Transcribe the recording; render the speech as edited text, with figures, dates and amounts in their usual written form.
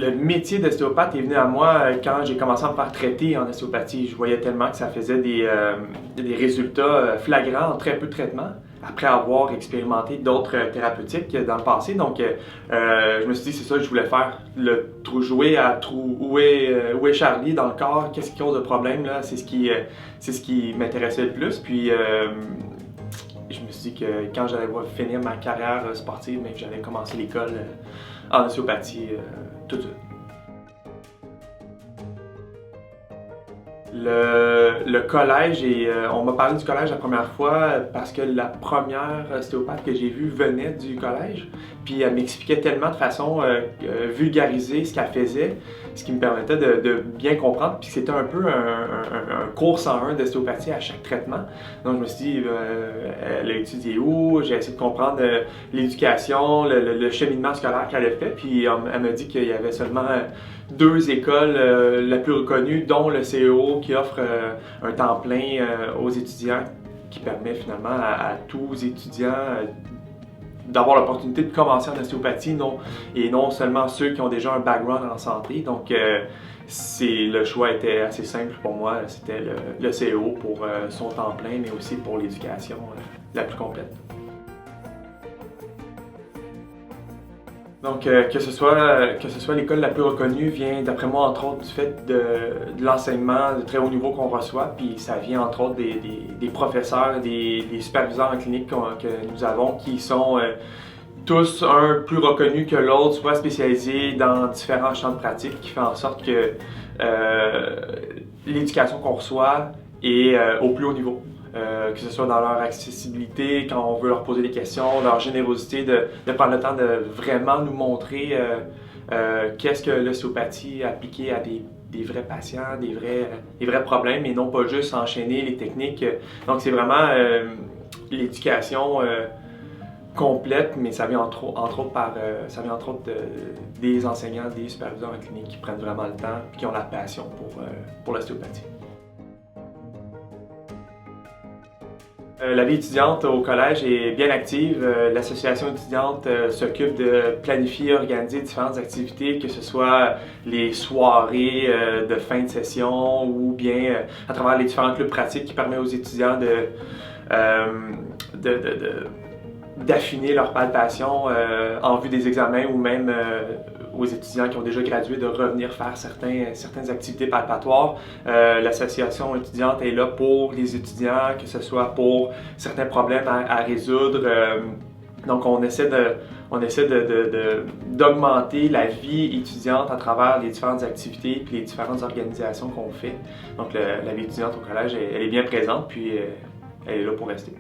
Le métier d'ostéopathe est venu à moi quand j'ai commencé à me faire traiter en ostéopathie. Je voyais tellement que ça faisait des résultats flagrants en très peu de traitements, après avoir expérimenté d'autres thérapeutiques dans le passé. Donc, je me suis dit, c'est ça que je voulais faire. Jouer à où est Charlie dans le corps, qu'est-ce qui cause le problème, là, c'est ce qui m'intéressait le plus. Puis, je me suis dit que quand j'allais finir ma carrière sportive, bien, j'allais commencer l'école en ostéopathie tout de suite. Le collège, on m'a parlé du collège la première fois parce que la première ostéopathe que j'ai vue venait du collège. Puis elle m'expliquait tellement de façon vulgarisée ce qu'elle faisait, ce qui me permettait de bien comprendre. Puis c'était un peu un cours 101 d'ostéopathie à chaque traitement. Donc je me suis dit, elle a étudié où? J'ai essayé de comprendre l'éducation, le cheminement scolaire qu'elle a fait. Puis elle m'a dit qu'il y avait seulement 2 écoles la plus reconnues, dont le CEO qui offre un temps plein aux étudiants, qui permet finalement à tous étudiants d'avoir l'opportunité de commencer en ostéopathie, et non seulement ceux qui ont déjà un background en santé. Donc le choix était assez simple pour moi, c'était le CEO pour son temps plein, mais aussi pour l'éducation la plus complète. Donc, que ce soit l'école la plus reconnue vient, d'après moi, entre autres, du fait de l'enseignement de très haut niveau qu'on reçoit, puis ça vient, entre autres, des professeurs, des superviseurs en clinique que nous avons, qui sont tous un plus reconnus que l'autre, soit spécialisés dans différents champs de pratique, qui fait en sorte que l'éducation qu'on reçoit est au plus haut niveau. Que ce soit dans leur accessibilité, quand on veut leur poser des questions, leur générosité de prendre le temps de vraiment nous montrer qu'est-ce que l'ostéopathie appliquée à des vrais patients, des vrais problèmes, et non pas juste enchaîner les techniques. Donc c'est vraiment l'éducation complète, mais ça vient entre autres des enseignants, des superviseurs en clinique qui prennent vraiment le temps et qui ont la passion pour l'ostéopathie. La vie étudiante au collège est bien active. L'association étudiante s'occupe de planifier et organiser différentes activités, que ce soit les soirées de fin de session ou bien à travers les différents clubs pratiques qui permettent aux étudiants d'affiner leur palpation en vue des examens, ou même aux étudiants qui ont déjà gradué de revenir faire certaines activités palpatoires. L'association étudiante est là pour les étudiants, que ce soit pour certains problèmes à résoudre. Donc on essaie d'augmenter la vie étudiante à travers les différentes activités et les différentes organisations qu'on fait. Donc la vie étudiante au collège, elle est bien présente, puis elle est là pour rester.